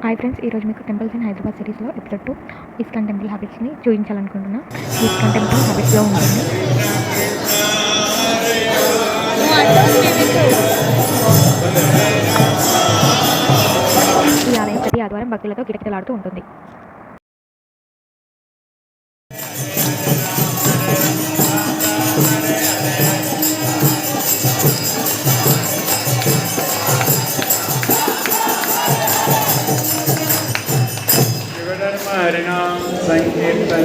Hi friends, ఈరోజు మీకు temples in Hyderabad సిరీస్లో ఎపిసోడ్ 2 ఇస్కాన్ టెంపుల్ హ్యాబిట్స్ని చూపించాలనుకుంటున్నా. ఇస్కాన్ టెంపుల్ హ్యాబిట్స్లో ఉంటుంది. ఈ ఆలయం ప్రతి ఆదివారం భక్తులతో కిటకిటలాడుతూ ఉంటుంది. हरिनाम संकीर्तन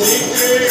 Secret